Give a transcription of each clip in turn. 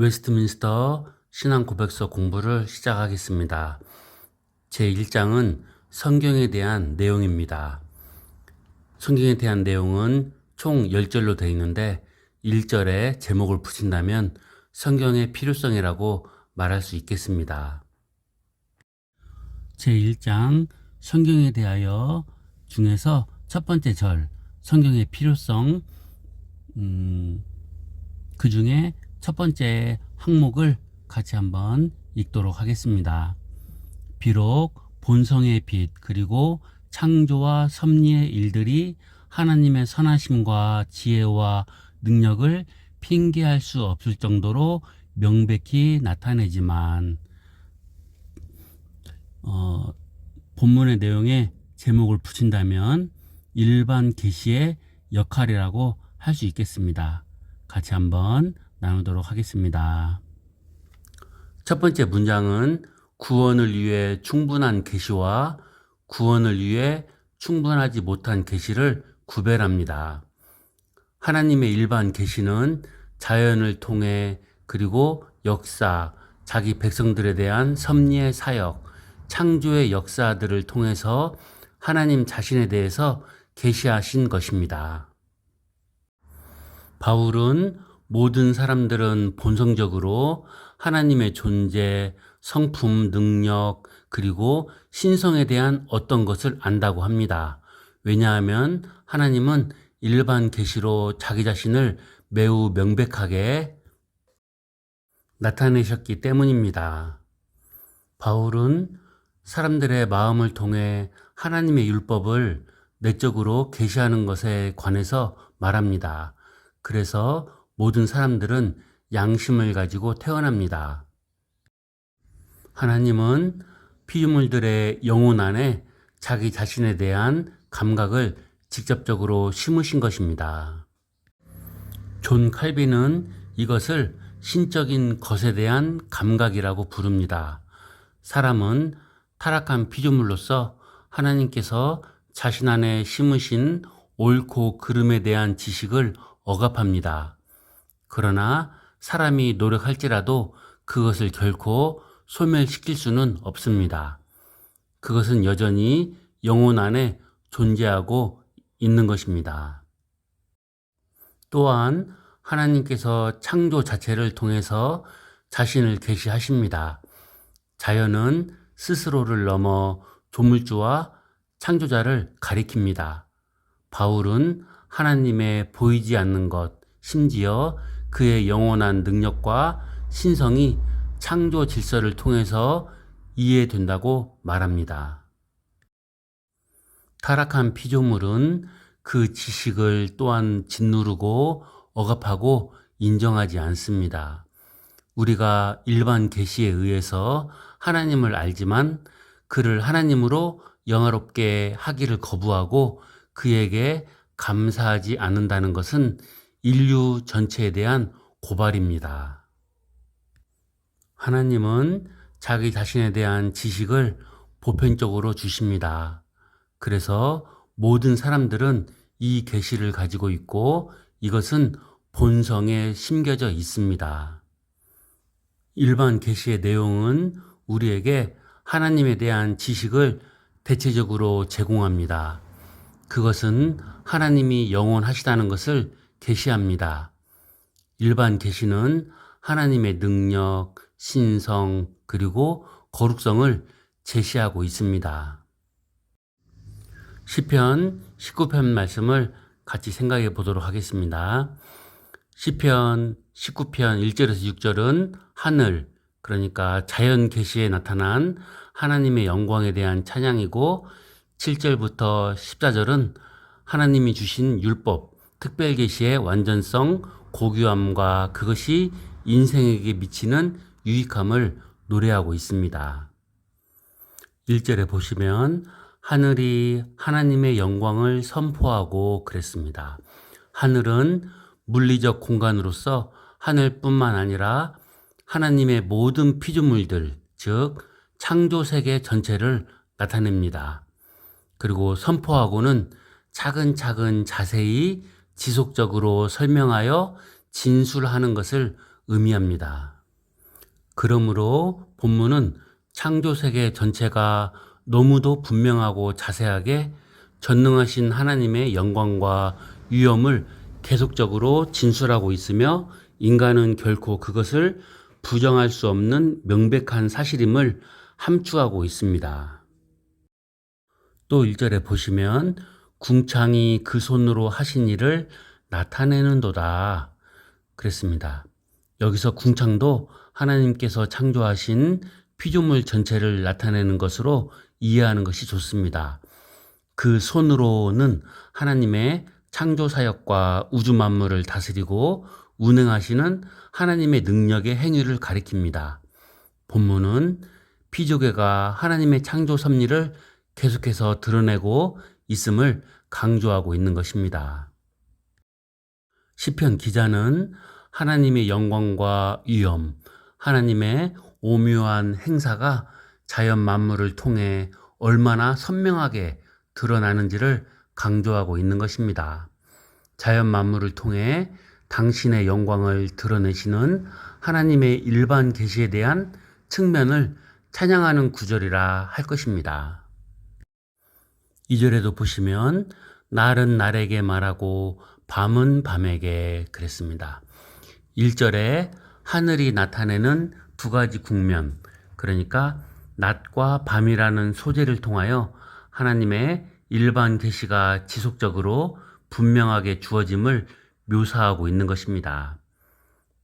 웨스트민스터 신앙고백서 공부를 시작하겠습니다. 제1장은 성경에 대한 내용입니다. 성경에 대한 내용은 총 10절로 되어 있는데 1절에 제목을 붙인다면 성경의 필요성이라고 말할 수 있겠습니다. 제1장 성경에 대하여 중에서 첫 번째 절 성경의 필요성, 그 중에 첫 번째 항목을 같이 한번 읽도록 하겠습니다. 비록 본성의 빛 그리고 창조와 섭리의 일들이 하나님의 선하심과 지혜와 능력을 핑계할 수 없을 정도로 명백히 나타내지만 본문의 내용에 제목을 붙인다면 일반 계시의 역할이라고 할 수 있겠습니다. 같이 한번 나누도록 하겠습니다. 첫 번째 문장은 구원을 위해 충분한 계시와 구원을 위해 충분하지 못한 계시를 구별합니다. 하나님의 일반 계시는 자연을 통해 그리고 역사, 자기 백성들에 대한 섭리의 사역, 창조의 역사들을 통해서 하나님 자신에 대해서 계시하신 것입니다. 바울은 모든 사람들은 본성적으로 하나님의 존재, 성품, 능력, 그리고 신성에 대한 어떤 것을 안다고 합니다. 왜냐하면 하나님은 일반 계시로 자기 자신을 매우 명백하게 나타내셨기 때문입니다. 바울은 사람들의 마음을 통해 하나님의 율법을 내적으로 계시하는 것에 관해서 말합니다. 그래서 모든 사람들은 양심을 가지고 태어납니다. 하나님은 피조물들의 영혼 안에 자기 자신에 대한 감각을 직접적으로 심으신 것입니다. 존 칼빈은 이것을 신적인 것에 대한 감각이라고 부릅니다. 사람은 타락한 피조물로서 하나님께서 자신 안에 심으신 옳고 그름에 대한 지식을 억압합니다. 그러나 사람이 노력할지라도 그것을 결코 소멸시킬 수는 없습니다. 그것은 여전히 영혼 안에 존재하고 있는 것입니다. 또한 하나님께서 창조 자체를 통해서 자신을 계시하십니다. 자연은 스스로를 넘어 조물주와 창조자를 가리킵니다. 바울은 하나님의 보이지 않는 것, 심지어 그의 영원한 능력과 신성이 창조 질서를 통해서 이해된다고 말합니다. 타락한 피조물은 그 지식을 또한 짓누르고 억압하고 인정하지 않습니다. 우리가 일반 계시에 의해서 하나님을 알지만 그를 하나님으로 영화롭게 하기를 거부하고 그에게 감사하지 않는다는 것은 인류 전체에 대한 고발입니다. 하나님은 자기 자신에 대한 지식을 보편적으로 주십니다. 그래서 모든 사람들은 이 계시를 가지고 있고 이것은 본성에 심겨져 있습니다. 일반 계시의 내용은 우리에게 하나님에 대한 지식을 대체적으로 제공합니다. 그것은 하나님이 영원하시다는 것을 계시합니다. 일반 계시는 하나님의 능력, 신성, 그리고 거룩성을 제시하고 있습니다. 시편 19편 말씀을 같이 생각해 보도록 하겠습니다. 시편 19편 1절에서 6절은 하늘, 그러니까 자연 계시에 나타난 하나님의 영광에 대한 찬양이고 7절부터 14절은 하나님이 주신 율법, 특별 계시의 완전성, 고귀함과 그것이 인생에게 미치는 유익함을 노래하고 있습니다. 1절에 보시면 하늘이 하나님의 영광을 선포하고 그랬습니다. 하늘은 물리적 공간으로서 하늘뿐만 아니라 하나님의 모든 피조물들, 즉 창조세계 전체를 나타냅니다. 그리고 선포하고는 차근차근 자세히 지속적으로 설명하여 진술하는 것을 의미합니다. 그러므로 본문은 창조세계 전체가 너무도 분명하고 자세하게 전능하신 하나님의 영광과 위엄을 계속적으로 진술하고 있으며 인간은 결코 그것을 부정할 수 없는 명백한 사실임을 함축하고 있습니다. 또 1절에 보시면 궁창이 그 손으로 하신 일을 나타내는도다 그랬습니다. 여기서 궁창도 하나님께서 창조하신 피조물 전체를 나타내는 것으로 이해하는 것이 좋습니다. 그 손으로는 하나님의 창조 사역과 우주 만물을 다스리고 운행하시는 하나님의 능력의 행위를 가리킵니다. 본문은 피조계가 하나님의 창조 섭리를 계속해서 드러내고 있음을 강조하고 있는 것입니다. 시편 기자는 하나님의 영광과 위엄, 하나님의 오묘한 행사가 자연 만물을 통해 얼마나 선명하게 드러나는지를 강조하고 있는 것입니다. 자연 만물을 통해 당신의 영광을 드러내시는 하나님의 일반 계시에 대한 측면을 찬양하는 구절이라 할 것입니다. 2절에도 보시면 날은 날에게 말하고 밤은 밤에게 그랬습니다. 1절에 하늘이 나타내는 두 가지 국면, 그러니까 낮과 밤이라는 소재를 통하여 하나님의 일반 계시가 지속적으로 분명하게 주어짐을 묘사하고 있는 것입니다.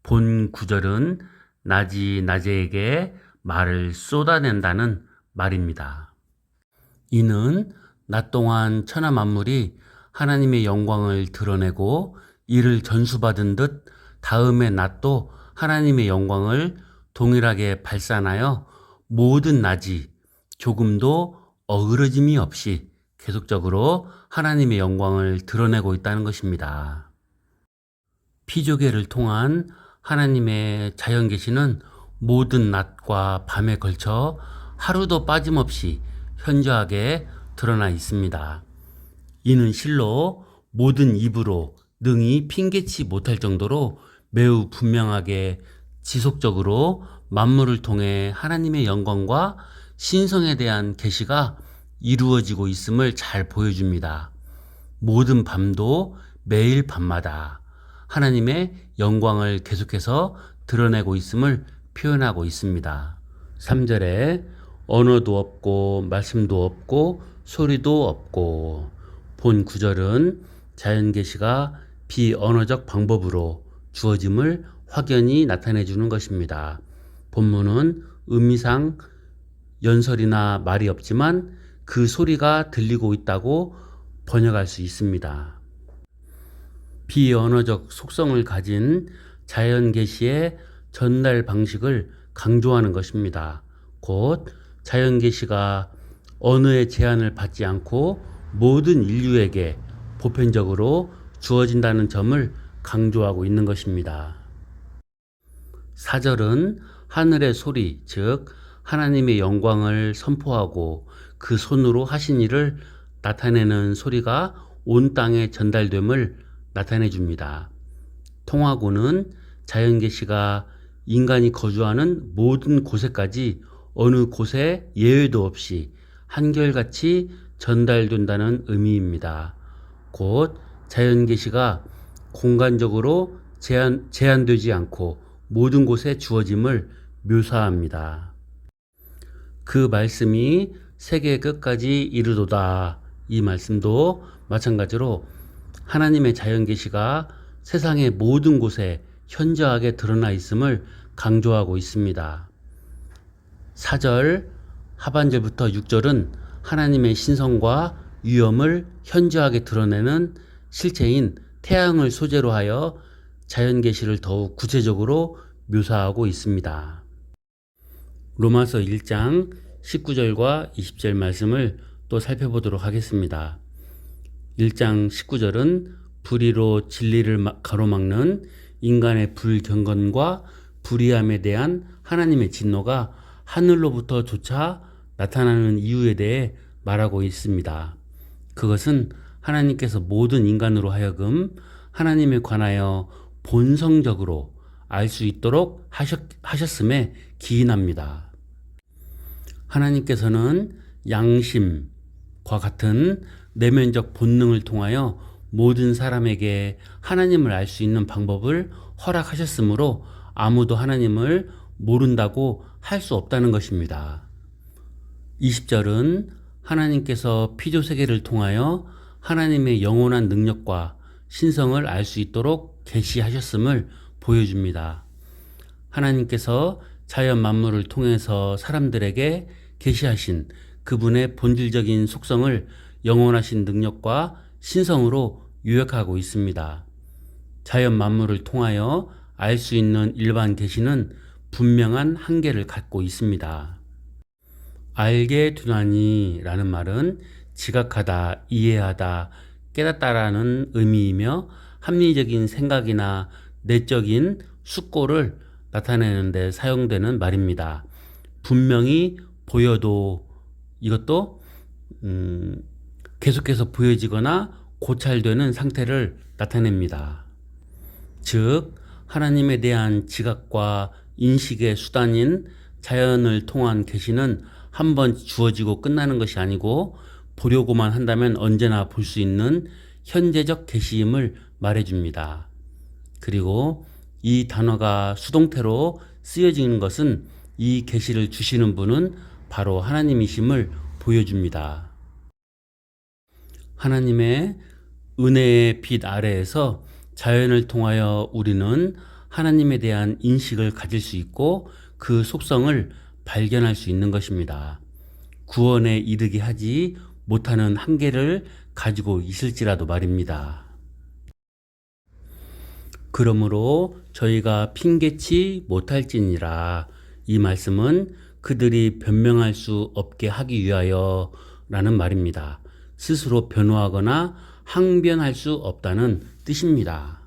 본 구절은 낮이 낮에게 말을 쏟아낸다는 말입니다. 이는 낮 동안 천하 만물이 하나님의 영광을 드러내고 이를 전수받은 듯 다음의 낮도 하나님의 영광을 동일하게 발산하여 모든 낮이 조금도 어그러짐이 없이 계속적으로 하나님의 영광을 드러내고 있다는 것입니다. 피조계를 통한 하나님의 자연 계시는 모든 낮과 밤에 걸쳐 하루도 빠짐없이 현저하게 드러나 있습니다. 이는 실로 모든 입으로 능히 핑계치 못할 정도로 매우 분명하게 지속적으로 만물을 통해 하나님의 영광과 신성에 대한 계시가 이루어지고 있음을 잘 보여줍니다. 모든 밤도 매일 밤마다 하나님의 영광을 계속해서 드러내고 있음을 표현하고 있습니다. 3절에 언어도 없고 말씀도 없고 소리도 없고, 본 구절은 자연 계시가 비언어적 방법으로 주어짐을 확연히 나타내 주는 것입니다. 본문은 의미상 연설이나 말이 없지만 그 소리가 들리고 있다고 번역할 수 있습니다. 비언어적 속성을 가진 자연 계시의 전달 방식을 강조하는 것입니다. 곧 자연 계시가 언어의 제한을 받지 않고 모든 인류에게 보편적으로 주어진다는 점을 강조하고 있는 것입니다. 4절은 하늘의 소리, 즉 하나님의 영광을 선포하고 그 손으로 하신 일을 나타내는 소리가 온 땅에 전달됨을 나타내 줍니다. 통하고는 자연 계시가 인간이 거주하는 모든 곳에까지 어느 곳에 예외도 없이 한결같이 전달된다는 의미입니다. 곧 자연 계시가 공간적으로 제한되지 않고 모든 곳에 주어짐을 묘사합니다. 그 말씀이 세계 끝까지 이르도다. 이 말씀도 마찬가지로 하나님의 자연 계시가 세상의 모든 곳에 현저하게 드러나 있음을 강조하고 있습니다. 4절 하반절부터 6절은 하나님의 신성과 위엄을 현저하게 드러내는 실체인 태양을 소재로 하여 자연 계시를 더욱 구체적으로 묘사하고 있습니다. 로마서 1장 19절과 20절 말씀을 또 살펴보도록 하겠습니다. 1장 19절은 불의로 진리를 가로막는 인간의 불경건과 불의함에 대한 하나님의 진노가 하늘로부터 조차 나타나는 이유에 대해 말하고 있습니다. 그것은 하나님께서 모든 인간으로 하여금 하나님에 관하여 본성적으로 알 수 있도록 하셨음에 기인합니다. 하나님께서는 양심과 같은 내면적 본능을 통하여 모든 사람에게 하나님을 알 수 있는 방법을 허락하셨으므로 아무도 하나님을 모른다고 할 수 없다는 것입니다. 20절은 하나님께서 피조세계를 통하여 하나님의 영원한 능력과 신성을 알 수 있도록 계시하셨음을 보여줍니다. 하나님께서 자연 만물을 통해서 사람들에게 계시하신 그분의 본질적인 속성을 영원하신 능력과 신성으로 요약하고 있습니다. 자연 만물을 통하여 알 수 있는 일반 계시는 분명한 한계를 갖고 있습니다. 알게 되나니 라는 말은 지각하다, 이해하다, 깨닫다라는 의미이며 합리적인 생각이나 내적인 숙고를 나타내는 데 사용되는 말입니다. 분명히 보여도 이것도 계속해서 보여지거나 고찰되는 상태를 나타냅니다. 즉 하나님에 대한 지각과 인식의 수단인 자연을 통한 계시는 한번 주어지고 끝나는 것이 아니고 보려고만 한다면 언제나 볼 수 있는 현재적 계시임을 말해줍니다. 그리고 이 단어가 수동태로 쓰여지는 것은 이 계시를 주시는 분은 바로 하나님이심을 보여줍니다. 하나님의 은혜의 빛 아래에서 자연을 통하여 우리는 하나님에 대한 인식을 가질 수 있고 그 속성을 발견할 수 있는 것입니다. 구원에 이르게 하지 못하는 한계를 가지고 있을지라도 말입니다. 그러므로 저희가 핑계치 못할지니라, 이 말씀은 그들이 변명할 수 없게 하기 위하여 라는 말입니다. 스스로 변호하거나 항변할 수 없다는 뜻입니다.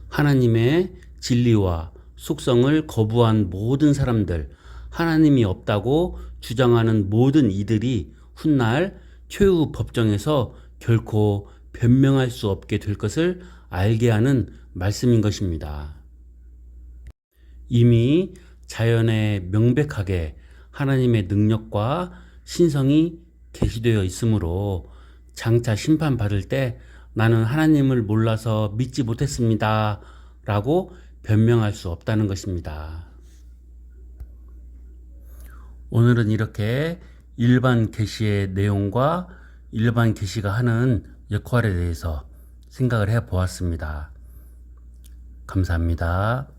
하나님의 진리와 속성을 거부한 모든 사람들, 하나님이 없다고 주장하는 모든 이들이 훗날 최후 법정에서 결코 변명할 수 없게 될 것을 알게 하는 말씀인 것입니다. 이미 자연에 명백하게 하나님의 능력과 신성이 계시되어 있으므로 장차 심판받을 때 나는 하나님을 몰라서 믿지 못했습니다 라고 변명할 수 없다는 것입니다. 오늘은 이렇게 일반 계시의 내용과 일반 계시가 하는 역할에 대해서 생각을 해 보았습니다. 감사합니다.